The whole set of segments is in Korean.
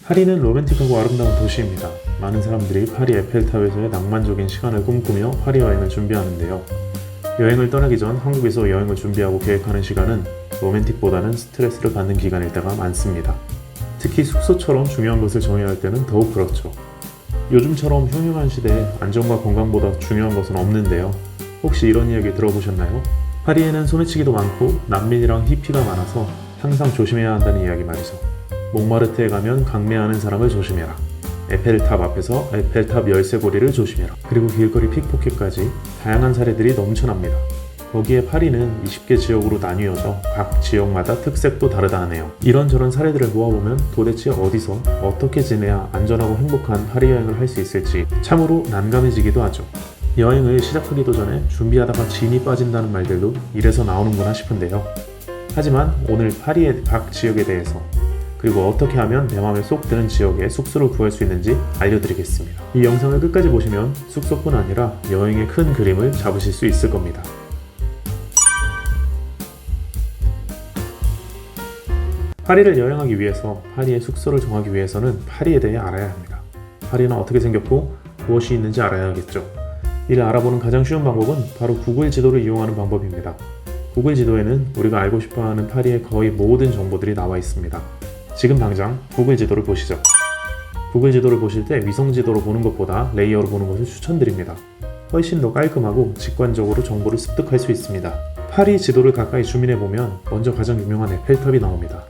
파리는 로맨틱하고 아름다운 도시입니다. 많은 사람들이 파리 에펠탑에서의 낭만적인 시간을 꿈꾸며 파리 여행을 준비하는데요. 여행을 떠나기 전 한국에서 여행을 준비하고 계획하는 시간은 로맨틱보다는 스트레스를 받는 기간일 때가 많습니다. 특히 숙소처럼 중요한 것을 정해야 할 때는 더욱 그렇죠. 요즘처럼 흉흉한 시대에 안전과 건강보다 중요한 것은 없는데요. 혹시 이런 이야기 들어보셨나요? 파리에는 소매치기도 많고 난민이랑 히피가 많아서 항상 조심해야 한다는 이야기 말이죠. 몽마르트에 가면 강매하는 사람을 조심해라. 에펠탑 앞에서 에펠탑 열쇠고리를 조심해라. 그리고 길거리 픽포켓까지 다양한 사례들이 넘쳐납니다. 거기에 파리는 20개 지역으로 나뉘어져 각 지역마다 특색도 다르다 하네요. 이런저런 사례들을 모아보면 도대체 어디서 어떻게 지내야 안전하고 행복한 파리 여행을 할 수 있을지 참으로 난감해지기도 하죠. 여행을 시작하기도 전에 준비하다가 진이 빠진다는 말들도 이래서 나오는구나 싶은데요. 하지만 오늘 파리의 각 지역에 대해서 그리고 어떻게 하면 내 마음에 쏙 드는 지역에 숙소를 구할 수 있는지 알려드리겠습니다. 이 영상을 끝까지 보시면 숙소뿐 아니라 여행의 큰 그림을 잡으실 수 있을 겁니다. 파리를 여행하기 위해서 파리의 숙소를 정하기 위해서는 파리에 대해 알아야 합니다. 파리는 어떻게 생겼고 무엇이 있는지 알아야겠죠. 이를 알아보는 가장 쉬운 방법은 바로 구글 지도를 이용하는 방법입니다. 구글 지도에는 우리가 알고 싶어하는 파리의 거의 모든 정보들이 나와 있습니다. 지금 당장 구글 지도를 보시죠. 구글 지도를 보실 때 위성 지도로 보는 것보다 레이어로 보는 것을 추천드립니다. 훨씬 더 깔끔하고 직관적으로 정보를 습득할 수 있습니다. 파리 지도를 가까이 줌인해보면 먼저 가장 유명한 에펠탑이 나옵니다.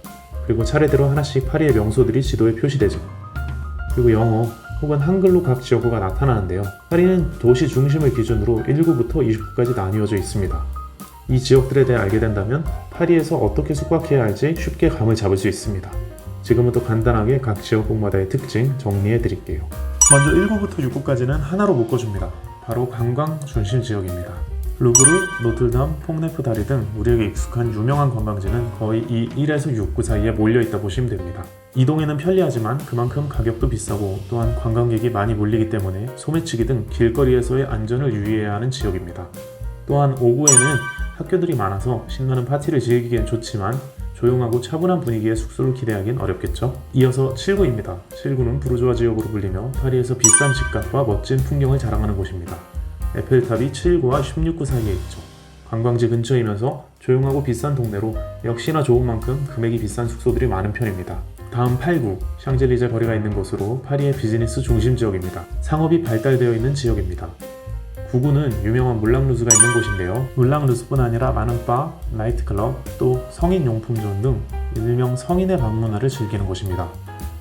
그리고 차례대로 하나씩 파리의 명소들이 지도에 표시되죠. 그리고 영어 혹은 한글로 각 지역구가 나타나는데요. 파리는 도시 중심을 기준으로 1구부터 29구까지 나뉘어져 있습니다. 이 지역들에 대해 알게 된다면 파리에서 어떻게 숙박해야 할지 쉽게 감을 잡을 수 있습니다. 지금부터 간단하게 각 지역국마다의 특징 정리해 드릴게요. 먼저 1구부터 6구까지는 하나로 묶어줍니다. 바로 관광 중심 지역입니다. 루브르, 노틀담, 퐁네프 다리 등 우리에게 익숙한 유명한 관광지는 거의 이 1에서 6구 사이에 몰려있다 보시면 됩니다. 이동에는 편리하지만 그만큼 가격도 비싸고 또한 관광객이 많이 몰리기 때문에 소매치기 등 길거리에서의 안전을 유의해야 하는 지역입니다. 또한 5구에는 학교들이 많아서 신나는 파티를 즐기기엔 좋지만 조용하고 차분한 분위기의 숙소를 기대하기엔 어렵겠죠. 이어서 7구입니다. 7구는 부르주아 지역으로 불리며 파리에서 비싼 집값과 멋진 풍경을 자랑하는 곳입니다. 에펠탑이 7구와 16구 사이에 있죠. 관광지 근처이면서 조용하고 비싼 동네로 역시나 좋은 만큼 금액이 비싼 숙소들이 많은 편입니다. 다음 8구, 샹젤리제 거리가 있는 곳으로 파리의 비즈니스 중심 지역입니다. 상업이 발달되어 있는 지역입니다. 9구는 유명한 물랑루즈가 있는 곳인데요. 물랑루즈뿐 아니라 많은 바, 나이트클럽, 또 성인용품점 등 일명 성인의 밤문화를 즐기는 곳입니다.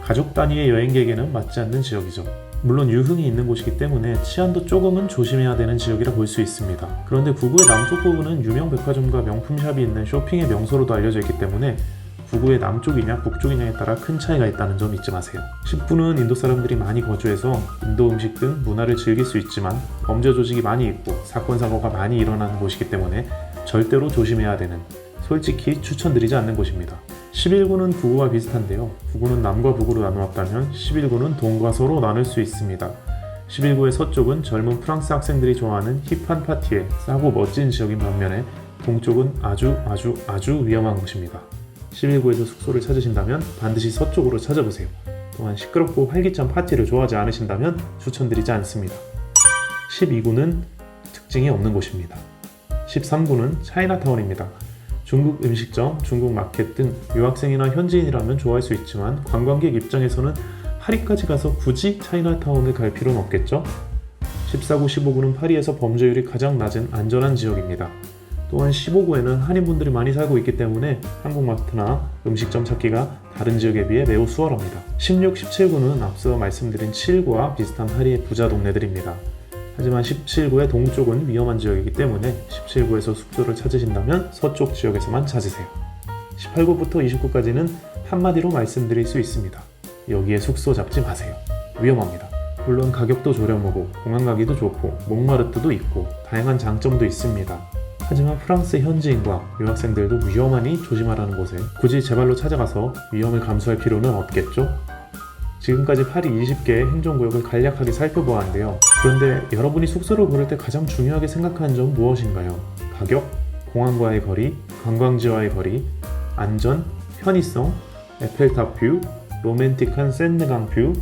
가족 단위의 여행객에는 맞지 않는 지역이죠. 물론 유흥이 있는 곳이기 때문에 치안도 조금은 조심해야 되는 지역이라 볼 수 있습니다. 그런데 9구의 남쪽 부분은 유명 백화점과 명품샵이 있는 쇼핑의 명소로도 알려져 있기 때문에 9구의 남쪽이냐 북쪽이냐에 따라 큰 차이가 있다는 점 잊지 마세요. 10구는 인도 사람들이 많이 거주해서 인도 음식 등 문화를 즐길 수 있지만 범죄 조직이 많이 있고 사건 사고가 많이 일어나는 곳이기 때문에 절대로 조심해야 되는, 솔직히 추천드리지 않는 곳입니다. 11구는 9구와 비슷한데요. 9구는 남과 북으로 나누었다면 11구는 동과 서로 나눌 수 있습니다. 11구의 서쪽은 젊은 프랑스 학생들이 좋아하는 힙한 파티에 싸고 멋진 지역인 반면에 동쪽은 아주 위험한 곳입니다. 11구에서 숙소를 찾으신다면 반드시 서쪽으로 찾아보세요. 또한 시끄럽고 활기찬 파티를 좋아하지 않으신다면 추천드리지 않습니다. 12구는 특징이 없는 곳입니다. 13구는 차이나타운입니다. 중국 음식점, 중국 마켓 등 유학생이나 현지인이라면 좋아할 수 있지만 관광객 입장에서는 파리까지 가서 굳이 차이나타운을 갈 필요는 없겠죠? 14구, 15구는 파리에서 범죄율이 가장 낮은 안전한 지역입니다. 또한 15구에는 한인분들이 많이 살고 있기 때문에 한국마트나 음식점 찾기가 다른 지역에 비해 매우 수월합니다. 16, 17구는 앞서 말씀드린 7구와 비슷한 파리의 부자 동네들입니다. 하지만 17구의 동쪽은 위험한 지역이기 때문에 17구에서 숙소를 찾으신다면 서쪽 지역에서만 찾으세요. 18구부터 29구까지는 한마디로 말씀드릴 수 있습니다. 여기에 숙소 잡지 마세요. 위험합니다. 물론 가격도 저렴하고 공항 가기도 좋고 몽마르트도 있고 다양한 장점도 있습니다. 하지만 프랑스 현지인과 유학생들도 위험하니 조심하라는 곳에 굳이 제 발로 찾아가서 위험을 감수할 필요는 없겠죠? 지금까지 파리 20개의 행정구역을 간략하게 살펴보았는데요. 그런데 여러분이 숙소를 고를 때 가장 중요하게 생각하는 점은 무엇인가요? 가격, 공항과의 거리, 관광지와의 거리, 안전, 편의성, 에펠탑 뷰, 로맨틱한 샌드강 뷰,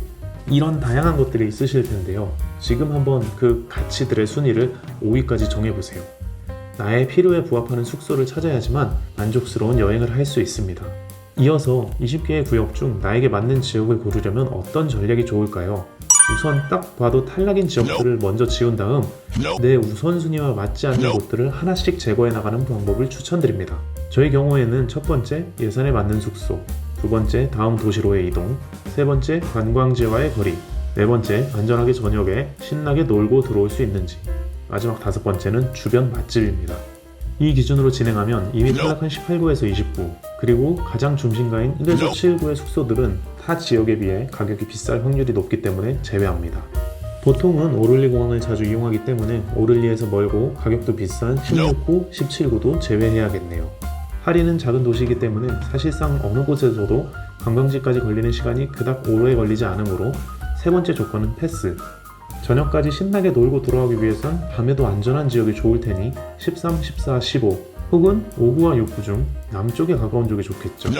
이런 다양한 것들이 있으실 텐데요. 지금 한번 그 가치들의 순위를 5위까지 정해보세요. 나의 필요에 부합하는 숙소를 찾아야지만 만족스러운 여행을 할 수 있습니다. 이어서 20개의 구역 중 나에게 맞는 지역을 고르려면 어떤 전략이 좋을까요? 우선 딱 봐도 탈락인 지역들을 먼저 지운 다음 내 우선순위와 맞지 않는 곳들을 하나씩 제거해 나가는 방법을 추천드립니다. 저희 경우에는 첫 번째, 예산에 맞는 숙소, 두 번째, 다음 도시로의 이동, 세 번째, 관광지와의 거리, 네 번째, 안전하게 저녁에 신나게 놀고 들어올 수 있는지, 마지막 다섯 번째는 주변 맛집입니다. 이 기준으로 진행하면 이미 탈락한 18구에서 29, 그리고 가장 중심가인 1에서 7구의 숙소들은 타 지역에 비해 가격이 비쌀 확률이 높기 때문에 제외합니다. 보통은 오를리 공항을 자주 이용하기 때문에 오를리에서 멀고 가격도 비싼 16구, 17구도 제외해야겠네요. 파리는 작은 도시이기 때문에 사실상 어느 곳에서도 관광지까지 걸리는 시간이 그닥 오래 걸리지 않으므로 세 번째 조건은 패스. 저녁까지 신나게 놀고 돌아오기 위해선 밤에도 안전한 지역이 좋을 테니 13, 14, 15 혹은 5구와 6구 중 남쪽에 가까운 쪽이 좋겠죠.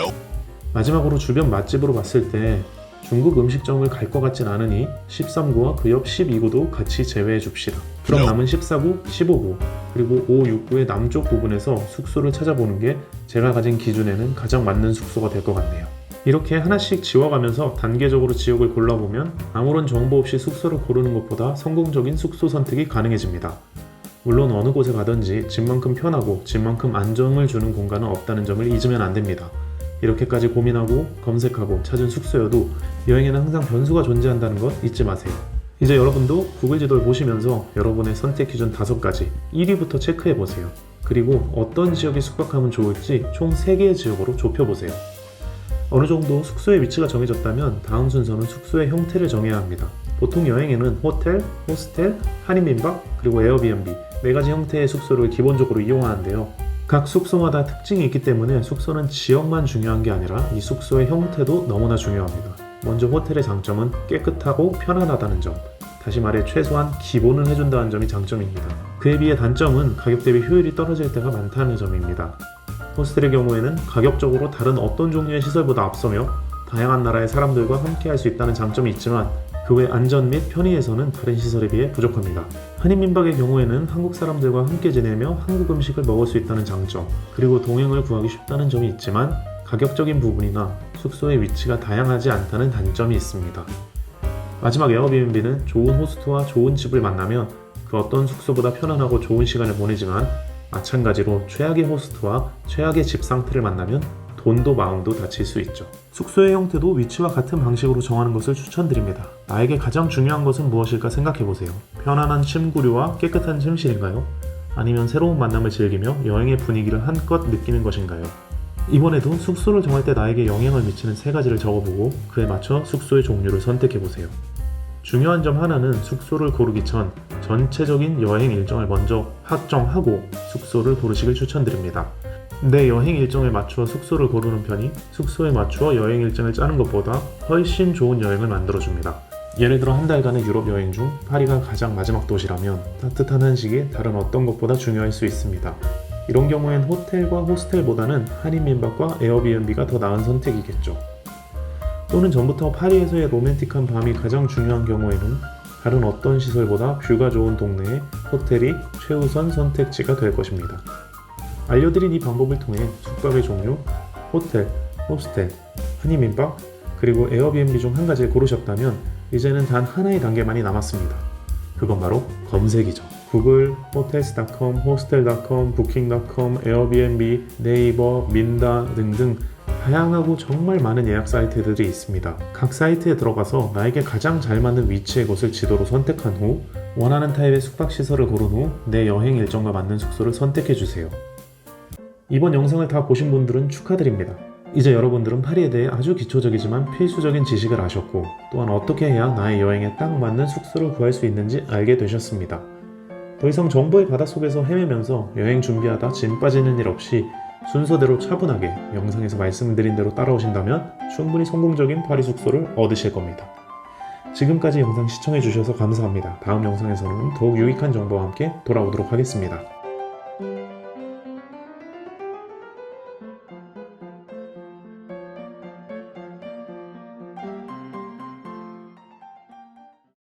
마지막으로 주변 맛집으로 봤을 때 중국 음식점을 갈 것 같진 않으니 13구와 그 옆 12구도 같이 제외해 줍시다. 그럼 남은 14구, 15구 그리고 5, 6구의 남쪽 부분에서 숙소를 찾아보는 게 제가 가진 기준에는 가장 맞는 숙소가 될 것 같네요. 이렇게 하나씩 지워가면서 단계적으로 지역을 골라보면 아무런 정보 없이 숙소를 고르는 것보다 성공적인 숙소 선택이 가능해집니다. 물론 어느 곳에 가든지 집만큼 편하고 집만큼 안정을 주는 공간은 없다는 점을 잊으면 안 됩니다. 이렇게까지 고민하고 검색하고 찾은 숙소여도 여행에는 항상 변수가 존재한다는 것 잊지 마세요. 이제 여러분도 구글 지도를 보시면서 여러분의 선택 기준 5가지 1위부터 체크해보세요. 그리고 어떤 지역에 숙박하면 좋을지 총 3개의 지역으로 좁혀보세요. 어느 정도 숙소의 위치가 정해졌다면 다음 순서는 숙소의 형태를 정해야 합니다. 보통 여행에는 호텔, 호스텔, 한인민박, 그리고 에어비앤비 4가지 형태의 숙소를 기본적으로 이용하는데요. 각 숙소마다 특징이 있기 때문에 숙소는 지역만 중요한 게 아니라 이 숙소의 형태도 너무나 중요합니다. 먼저 호텔의 장점은 깨끗하고 편안하다는 점, 다시 말해 최소한 기본을 해준다는 점이 장점입니다. 그에 비해 단점은 가격 대비 효율이 떨어질 때가 많다는 점입니다. 호스텔의 경우에는 가격적으로 다른 어떤 종류의 시설보다 앞서며 다양한 나라의 사람들과 함께 할 수 있다는 장점이 있지만 그 외 안전 및 편의에서는 다른 시설에 비해 부족합니다. 한인민박의 경우에는 한국 사람들과 함께 지내며 한국 음식을 먹을 수 있다는 장점, 그리고 동행을 구하기 쉽다는 점이 있지만 가격적인 부분이나 숙소의 위치가 다양하지 않다는 단점이 있습니다. 마지막 에어비앤비는 좋은 호스트와 좋은 집을 만나면 그 어떤 숙소보다 편안하고 좋은 시간을 보내지만 마찬가지로 최악의 호스트와 최악의 집 상태를 만나면 돈도 마음도 다칠 수 있죠. 숙소의 형태도 위치와 같은 방식으로 정하는 것을 추천드립니다. 나에게 가장 중요한 것은 무엇일까 생각해보세요. 편안한 침구류와 깨끗한 침실인가요? 아니면 새로운 만남을 즐기며 여행의 분위기를 한껏 느끼는 것인가요? 이번에도 숙소를 정할 때 나에게 영향을 미치는 3가지를 적어보고 그에 맞춰 숙소의 종류를 선택해보세요. 중요한 점 하나는 숙소를 고르기 전 전체적인 여행 일정을 먼저 확정하고 숙소를 고르시길 추천드립니다. 내 여행 일정에 맞추어 숙소를 고르는 편이 숙소에 맞추어 여행 일정을 짜는 것보다 훨씬 좋은 여행을 만들어줍니다. 예를 들어 한 달간의 유럽 여행 중 파리가 가장 마지막 도시라면 따뜻한 한식이 다른 어떤 것보다 중요할 수 있습니다. 이런 경우엔 호텔과 호스텔보다는 한인민박과 에어비앤비가 더 나은 선택이겠죠. 또는 전부터 파리에서의 로맨틱한 밤이 가장 중요한 경우에는 다른 어떤 시설보다 뷰가 좋은 동네에 호텔이 최우선 선택지가 될 것입니다. 알려드린 이 방법을 통해 숙박의 종류, 호텔, 호스텔, 한인민박, 그리고 에어비앤비 중 한 가지를 고르셨다면 이제는 단 하나의 단계만이 남았습니다. 그건 바로 검색이죠. 구글, hotels.com, hostel.com, booking.com, 에어비앤비, 네이버, 민다 등등 다양하고 정말 많은 예약 사이트들이 있습니다. 각 사이트에 들어가서 나에게 가장 잘 맞는 위치의 곳을 지도로 선택한 후 원하는 타입의 숙박시설을 고른 후 내 여행 일정과 맞는 숙소를 선택해주세요. 이번 영상을 다 보신 분들은 축하드립니다. 이제 여러분들은 파리에 대해 아주 기초적이지만 필수적인 지식을 아셨고 또한 어떻게 해야 나의 여행에 딱 맞는 숙소를 구할 수 있는지 알게 되셨습니다. 더 이상 정보의 바닷속에서 헤매면서 여행 준비하다 짐 빠지는 일 없이 순서대로 차분하게 영상에서 말씀드린 대로 따라오신다면 충분히 성공적인 파리 숙소를 얻으실 겁니다. 지금까지 영상 시청해주셔서 감사합니다. 다음 영상에서는 더욱 유익한 정보와 함께 돌아오도록 하겠습니다.